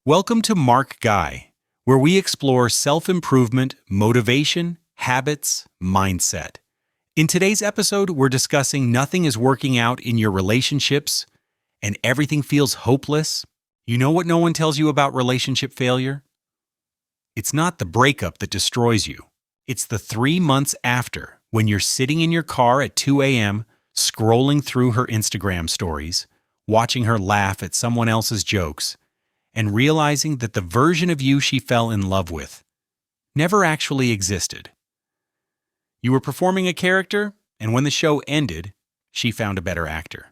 Welcome to MarkGuy, where we explore self-improvement, motivation, habits, mindset. In today's episode, we're discussing nothing is working out in your relationships and everything feels hopeless. You know what no one tells you about relationship failure? It's not the breakup that destroys you. It's the 3 months after, when you're sitting in your car at 2 a.m., scrolling through her Instagram stories, watching her laugh at someone else's jokes, and realizing that the version of you she fell in love with never actually existed. You were performing a character, and when the show ended, she found a better actor.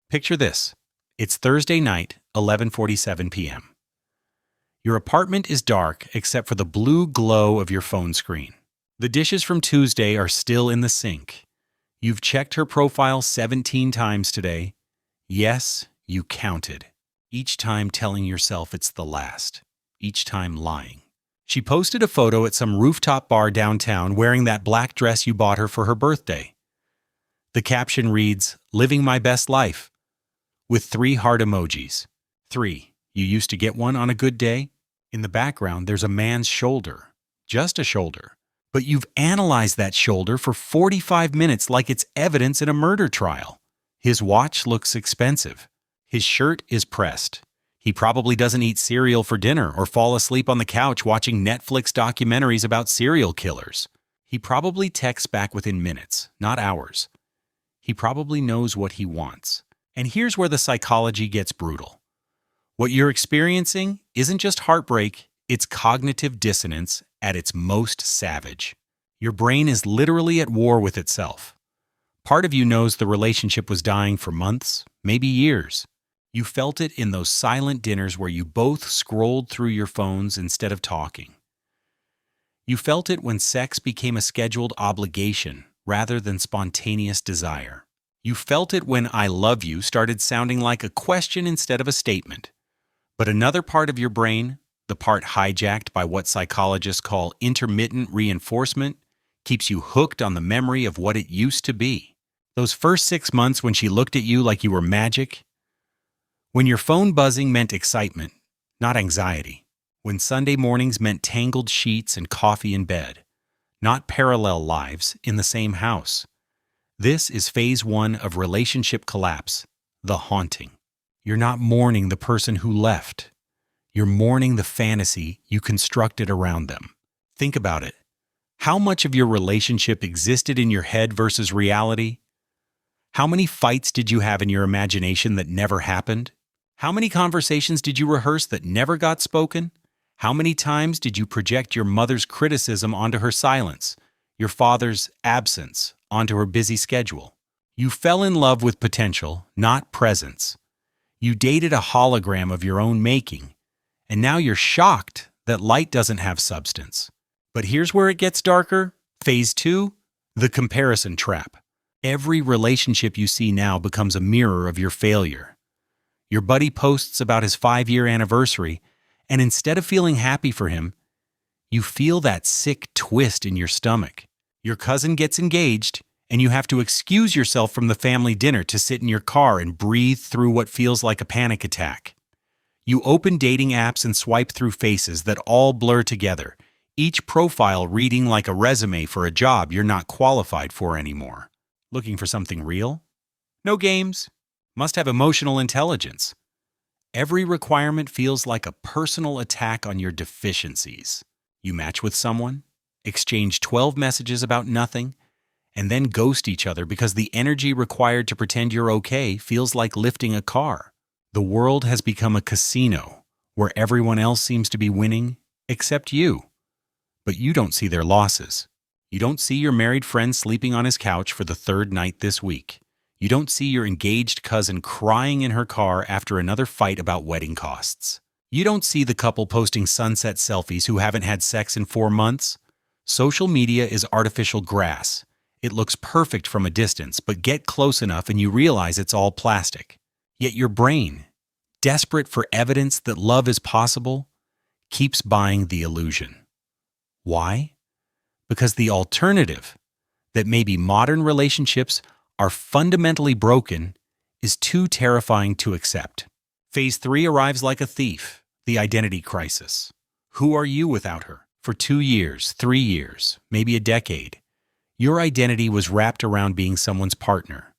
Picture this. It's Thursday night, 11:47 p.m. Your apartment is dark except for the blue glow of your phone screen. The dishes from Tuesday are still in the sink. You've checked her profile 17 times today. Yes, you counted. Each time telling yourself it's the last. Each time lying. She posted a photo at some rooftop bar downtown wearing that black dress you bought her for her birthday. The caption reads, "Living my best life," with 3 heart emojis. 3. You used to get one on a good day? In the background, there's a man's shoulder. Just a shoulder. But you've analyzed that shoulder for 45 minutes like it's evidence in a murder trial. His watch looks expensive. His shirt is pressed. He probably doesn't eat cereal for dinner or fall asleep on the couch watching Netflix documentaries about serial killers. He probably texts back within minutes, not hours. He probably knows what he wants. And here's where the psychology gets brutal. What you're experiencing isn't just heartbreak, it's cognitive dissonance at its most savage. Your brain is literally at war with itself. Part of you knows the relationship was dying for months, maybe years. You felt it in those silent dinners where you both scrolled through your phones instead of talking. You felt it when sex became a scheduled obligation rather than spontaneous desire. You felt it when "I love you" started sounding like a question instead of a statement. But another part of your brain, the part hijacked by what psychologists call intermittent reinforcement, keeps you hooked on the memory of what it used to be. Those first 6 months when she looked at you like you were magic. When your phone buzzing meant excitement, not anxiety. When Sunday mornings meant tangled sheets and coffee in bed, not parallel lives in the same house. This is phase 1 of relationship collapse, the haunting. You're not mourning the person who left. You're mourning the fantasy you constructed around them. Think about it. How much of your relationship existed in your head versus reality? How many fights did you have in your imagination that never happened? How many conversations did you rehearse that never got spoken? How many times did you project your mother's criticism onto her silence, your father's absence onto her busy schedule? You fell in love with potential, not presence. You dated a hologram of your own making, and now you're shocked that light doesn't have substance. But here's where it gets darker. Phase 2, the comparison trap. Every relationship you see now becomes a mirror of your failure. Your buddy posts about his 5-year anniversary, and instead of feeling happy for him, you feel that sick twist in your stomach. Your cousin gets engaged, and you have to excuse yourself from the family dinner to sit in your car and breathe through what feels like a panic attack. You open dating apps and swipe through faces that all blur together, each profile reading like a resume for a job you're not qualified for anymore. Looking for something real? No games. Must have emotional intelligence. Every requirement feels like a personal attack on your deficiencies. You match with someone, exchange 12 messages about nothing, and then ghost each other because the energy required to pretend you're okay feels like lifting a car. The world has become a casino where everyone else seems to be winning except you. But you don't see their losses. You don't see your married friend sleeping on his couch for the 3rd night this week. You don't see your engaged cousin crying in her car after another fight about wedding costs. You don't see the couple posting sunset selfies who haven't had sex in 4 months. Social media is artificial grass. It looks perfect from a distance, but get close enough and you realize it's all plastic. Yet your brain, desperate for evidence that love is possible, keeps buying the illusion. Why? Because the alternative, that maybe modern relationships are fundamentally broken, is too terrifying to accept. Phase 3 arrives like a thief, The identity crisis. Who are you without her? For 2 years, 3 years, maybe a decade, your identity was wrapped around being someone's partner.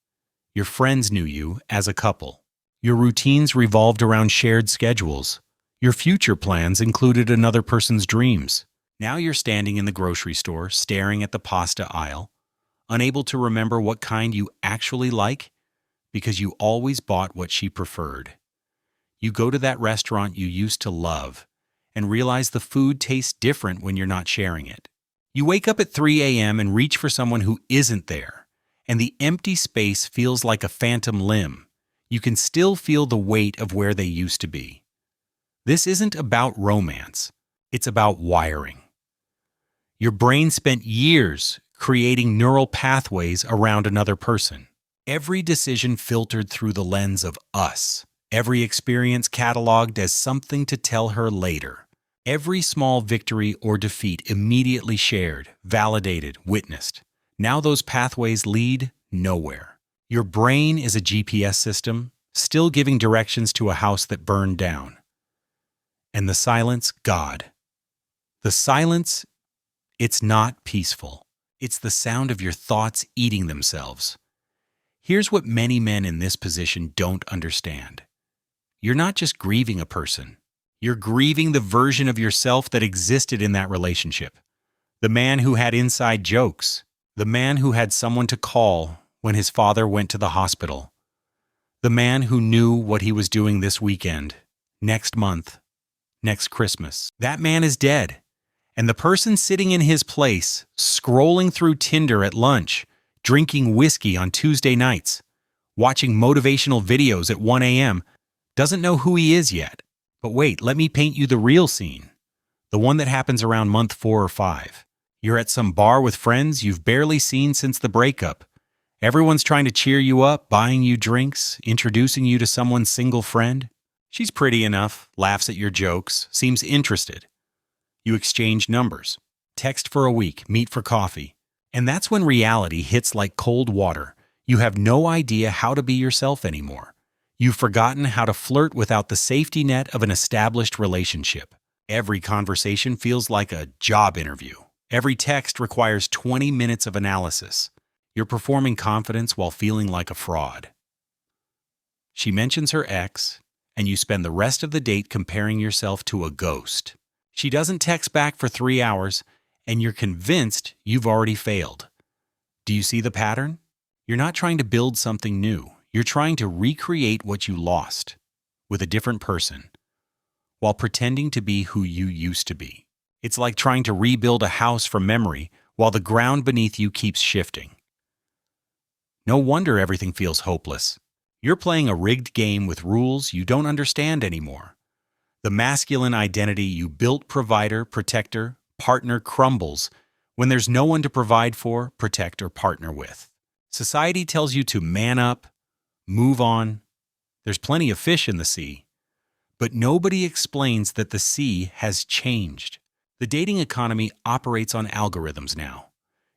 Your friends knew you as a couple. Your routines revolved around shared schedules. Your future plans included another person's dreams. Now you're standing in the grocery store, staring at the pasta aisle, unable to remember what kind you actually like because you always bought what she preferred. You go to that restaurant you used to love and realize the food tastes different when you're not sharing it. You wake up at 3 a.m. and reach for someone who isn't there, and the empty space feels like a phantom limb. You can still feel the weight of where they used to be. This isn't about romance. It's about wiring. Your brain spent years creating neural pathways around another person. Every decision filtered through the lens of us. Every experience cataloged as something to tell her later. Every small victory or defeat immediately shared, validated, witnessed. Now those pathways lead nowhere. Your brain is a GPS system, still giving directions to a house that burned down. And the silence, God. The silence, it's not peaceful. It's the sound of your thoughts eating themselves. Here's what many men in this position don't understand. You're not just grieving a person. You're grieving the version of yourself that existed in that relationship. The man who had inside jokes. The man who had someone to call when his father went to the hospital. The man who knew what he was doing this weekend, next month, next Christmas. That man is dead. And the person sitting in his place, scrolling through Tinder at lunch, drinking whiskey on Tuesday nights, watching motivational videos at 1 a.m., doesn't know who he is yet. But wait, let me paint you the real scene. The one that happens around month 4 or 5. You're at some bar with friends you've barely seen since the breakup. Everyone's trying to cheer you up, buying you drinks, introducing you to someone's single friend. She's pretty enough, laughs at your jokes, seems interested. You exchange numbers, text for a week, meet for coffee. And that's when reality hits like cold water. You have no idea how to be yourself anymore. You've forgotten how to flirt without the safety net of an established relationship. Every conversation feels like a job interview. Every text requires 20 minutes of analysis. You're performing confidence while feeling like a fraud. She mentions her ex, and you spend the rest of the date comparing yourself to a ghost. She doesn't text back for 3 hours, and you're convinced you've already failed. Do you see the pattern? You're not trying to build something new. You're trying to recreate what you lost with a different person while pretending to be who you used to be. It's like trying to rebuild a house from memory while the ground beneath you keeps shifting. No wonder everything feels hopeless. You're playing a rigged game with rules you don't understand anymore. The masculine identity you built, provider, protector, partner, crumbles when there's no one to provide for, protect, or partner with. Society tells you to man up, move on. There's plenty of fish in the sea. But nobody explains that the sea has changed. The dating economy operates on algorithms now.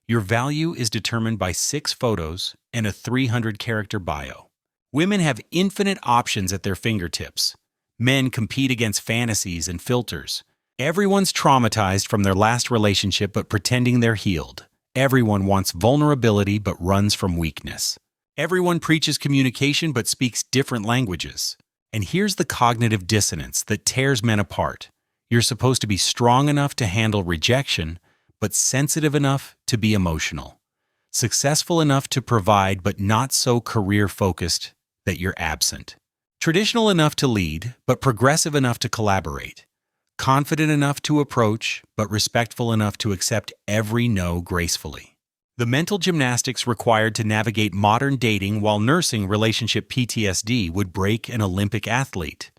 Your value is determined by 6 photos and a 300-character bio. Women have infinite options at their fingertips. Men compete against fantasies and filters. Everyone's traumatized from their last relationship but pretending they're healed. Everyone wants vulnerability but runs from weakness. Everyone preaches communication but speaks different languages. And here's the cognitive dissonance that tears men apart. You're supposed to be strong enough to handle rejection, but sensitive enough to be emotional. Successful enough to provide, but not so career-focused that you're absent. Traditional enough to lead, but progressive enough to collaborate. Confident enough to approach, but respectful enough to accept every no gracefully. The mental gymnastics required to navigate modern dating while nursing relationship PTSD would break an Olympic athlete.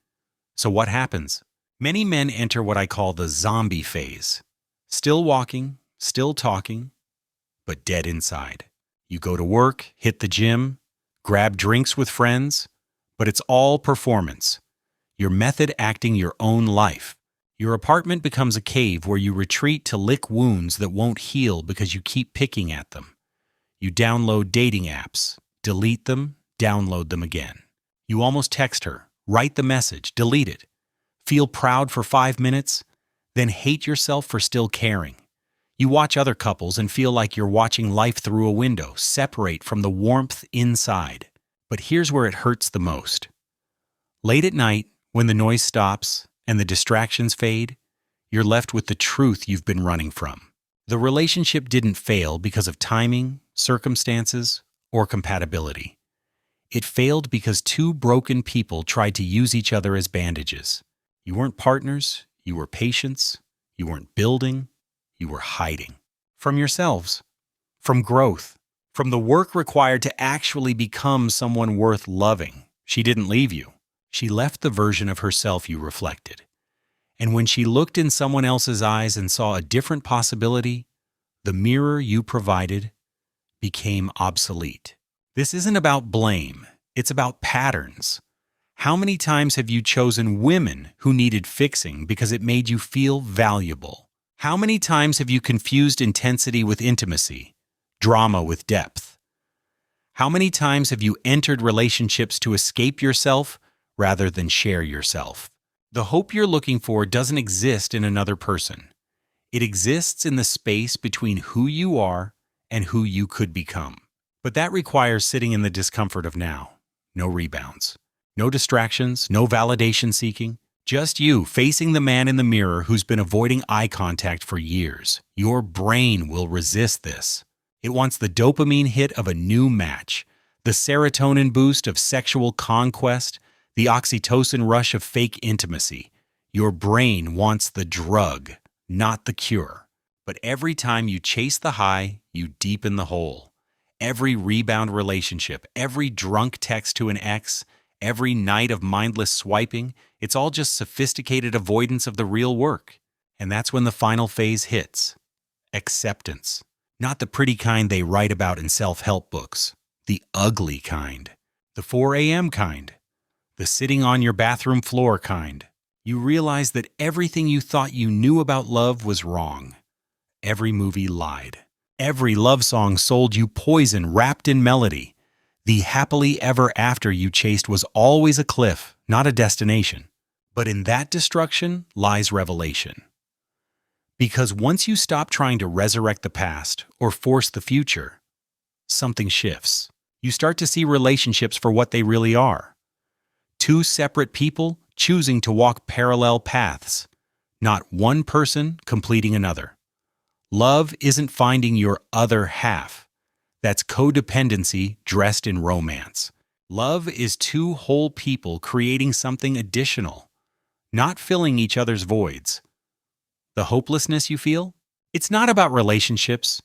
So what happens? Many men enter what I call the zombie phase. Still walking, still talking, but dead inside. You go to work, hit the gym, grab drinks with friends, but it's all performance. Your method acting your own life. Your apartment becomes a cave where you retreat to lick wounds that won't heal because you keep picking at them. You download dating apps, delete them, download them again. You almost text her, write the message, delete it. Feel proud for 5 minutes, then hate yourself for still caring. You watch other couples and feel like you're watching life through a window, separate from the warmth inside. But here's where it hurts the most. Late at night, when the noise stops and the distractions fade, you're left with the truth you've been running from. The relationship didn't fail because of timing, circumstances, or compatibility. It failed because two broken people tried to use each other as bandages. You weren't partners, you were patients, you weren't building, you were hiding. From yourselves, from growth, from the work required to actually become someone worth loving. She didn't leave you. She left the version of herself you reflected. And when she looked in someone else's eyes and saw a different possibility, the mirror you provided became obsolete. This isn't about blame, it's about patterns. How many times have you chosen women who needed fixing because it made you feel valuable? How many times have you confused intensity with intimacy, drama with depth? How many times have you entered relationships to escape yourself rather than share yourself? The hope you're looking for doesn't exist in another person. It exists in the space between who you are and who you could become. But that requires sitting in the discomfort of now. No rebounds. No distractions, no validation seeking. Just you facing the man in the mirror who's been avoiding eye contact for years. Your brain will resist this. It wants the dopamine hit of a new match, the serotonin boost of sexual conquest, the oxytocin rush of fake intimacy. Your brain wants the drug, not the cure. But every time you chase the high, you deepen the hole. Every rebound relationship, every drunk text to an ex, every night of mindless swiping, it's all just sophisticated avoidance of the real work. And that's when the final phase hits. Acceptance. Not the pretty kind they write about in self-help books. The ugly kind. The 4 a.m. kind. The sitting on your bathroom floor kind. You realize that everything you thought you knew about love was wrong. Every movie lied. Every love song sold you poison wrapped in melody. The happily ever after you chased was always a cliff, not a destination. But in that destruction lies revelation. Because once you stop trying to resurrect the past or force the future, something shifts. You start to see relationships for what they really are. Two separate people choosing to walk parallel paths, not one person completing another. Love isn't finding your other half. That's codependency dressed in romance. Love is two whole people creating something additional, not filling each other's voids. The hopelessness you feel? It's not about relationships.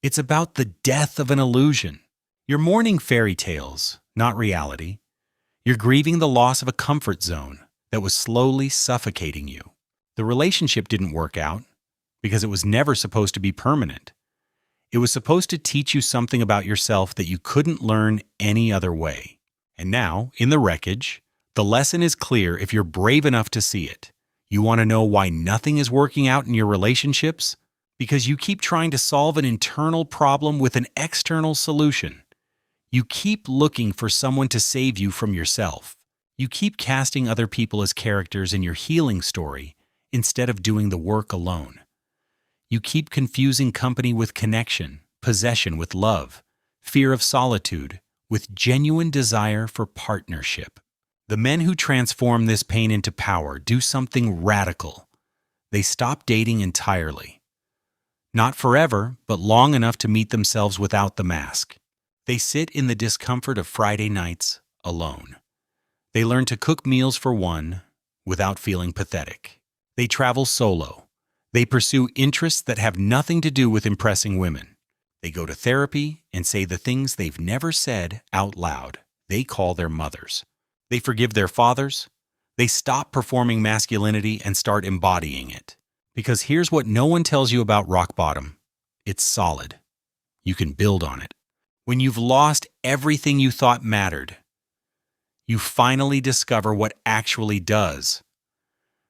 It's about the death of an illusion. You're mourning fairy tales, not reality. You're grieving the loss of a comfort zone that was slowly suffocating you. The relationship didn't work out because it was never supposed to be permanent. It was supposed to teach you something about yourself that you couldn't learn any other way. And now, in the wreckage, the lesson is clear if you're brave enough to see it. You want to know why nothing is working out in your relationships? Because you keep trying to solve an internal problem with an external solution. You keep looking for someone to save you from yourself. You keep casting other people as characters in your healing story instead of doing the work alone. You keep confusing company with connection, possession with love, fear of solitude with genuine desire for partnership. The men who transform this pain into power do something radical. They stop dating entirely. Not forever, but long enough to meet themselves without the mask. They sit in the discomfort of Friday nights alone. They learn to cook meals for one without feeling pathetic. They travel solo. They pursue interests that have nothing to do with impressing women. They go to therapy and say the things they've never said out loud. They call their mothers. They forgive their fathers. They stop performing masculinity and start embodying it. Because here's what no one tells you about rock bottom. It's solid. You can build on it. When you've lost everything you thought mattered, you finally discover what actually does.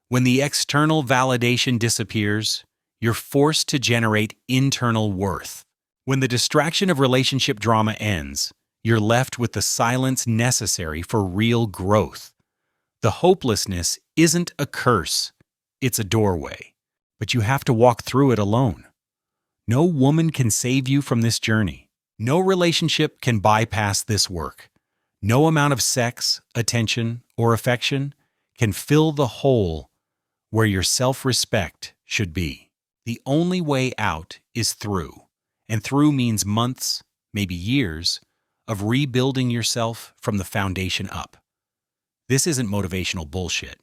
When the external validation disappears, you're forced to generate internal worth. When the distraction of relationship drama ends, you're left with the silence necessary for real growth. The hopelessness isn't a curse, it's a doorway. But you have to walk through it alone. No woman can save you from this journey. No relationship can bypass this work. No amount of sex, attention, or affection can fill the hole where your self-respect should be. The only way out is through, and through means months, maybe years, of rebuilding yourself from the foundation up. This isn't motivational bullshit.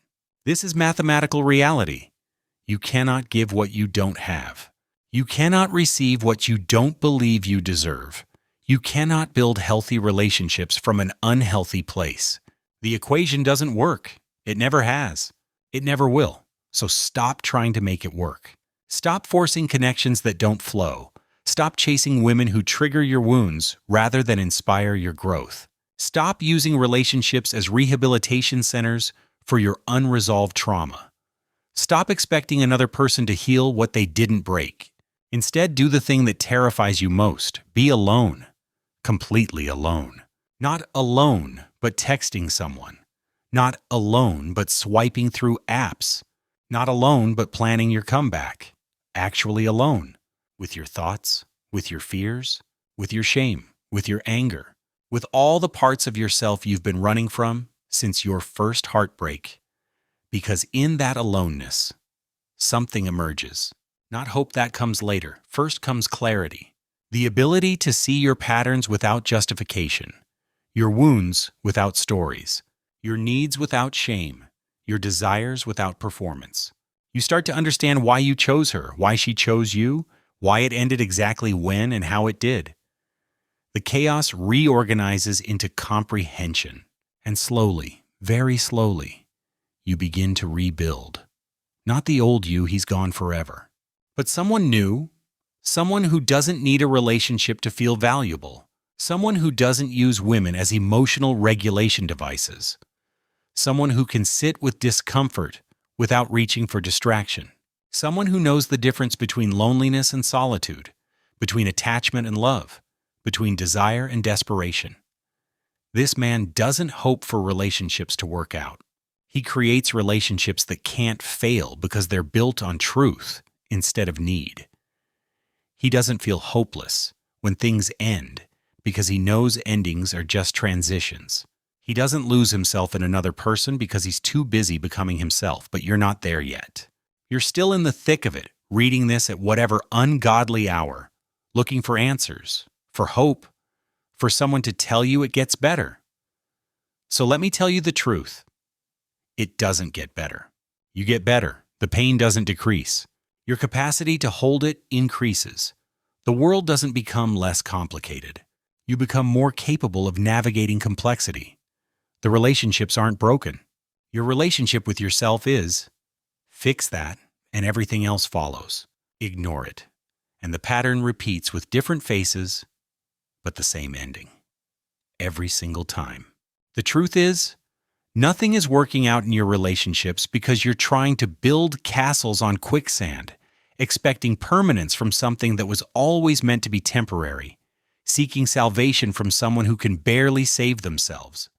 This is mathematical reality. You cannot give what you don't have. You cannot receive what you don't believe you deserve. You cannot build healthy relationships from an unhealthy place. The equation doesn't work. It never has. It never will. So stop trying to make it work. Stop forcing connections that don't flow. Stop chasing women who trigger your wounds rather than inspire your growth. Stop using relationships as rehabilitation centers for your unresolved trauma. Stop expecting another person to heal what they didn't break. Instead, do the thing that terrifies you most. Be alone. Completely alone. Not alone, but texting someone. Not alone, but swiping through apps. Not alone, but planning your comeback. Actually alone. With your thoughts, with your fears, with your shame, with your anger, with all the parts of yourself you've been running from since your first heartbreak. Because in that aloneness, something emerges. Not hope that comes later. First comes clarity. The ability to see your patterns without justification. Your wounds without stories. Your needs without shame. Your desires without performance. You start to understand why you chose her, why she chose you, why it ended exactly when and how it did. The chaos reorganizes into comprehension. And slowly, very slowly, you begin to rebuild. Not the old you, he's gone forever. But someone new, someone who doesn't need a relationship to feel valuable, someone who doesn't use women as emotional regulation devices, someone who can sit with discomfort without reaching for distraction, someone who knows the difference between loneliness and solitude, between attachment and love, between desire and desperation. This man doesn't hope for relationships to work out. He creates relationships that can't fail because they're built on truth instead of need. He doesn't feel hopeless when things end because he knows endings are just transitions. He doesn't lose himself in another person because he's too busy becoming himself, but you're not there yet. You're still in the thick of it, reading this at whatever ungodly hour, looking for answers, for hope, for someone to tell you it gets better. So let me tell you the truth. It doesn't get better. You get better. The pain doesn't decrease. Your capacity to hold it increases. The world doesn't become less complicated. You become more capable of navigating complexity. The relationships aren't broken. Your relationship with yourself is. Fix that, and everything else follows. Ignore it. And the pattern repeats with different faces, but the same ending. Every single time. The truth is, nothing is working out in your relationships because you're trying to build castles on quicksand, expecting permanence from something that was always meant to be temporary, seeking salvation from someone who can barely save themselves.